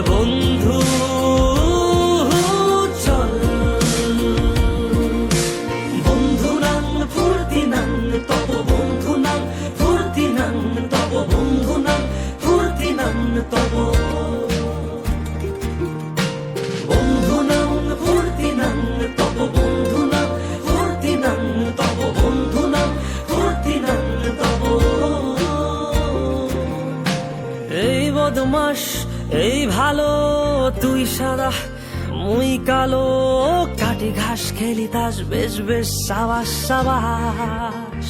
বন্ধু চল, বন্ধু নাং ফুর্তি নাং তব, বন্ধু নাং ফুর্তি নাং তব, বন্ধু নাং ফুর্তি নাং তব, বন্ধু নাং ফুর্তি নাং তব, বন্ধু নাং ফুর্তি নাং তব, বন্ধু নাং ফুর্তি নাং তব। এই বদমাস এই ভালো, তুই সাদা মুই কালো, কাটি ঘাস খেলি তাস বেশ বেশ সাবাস সাবাস।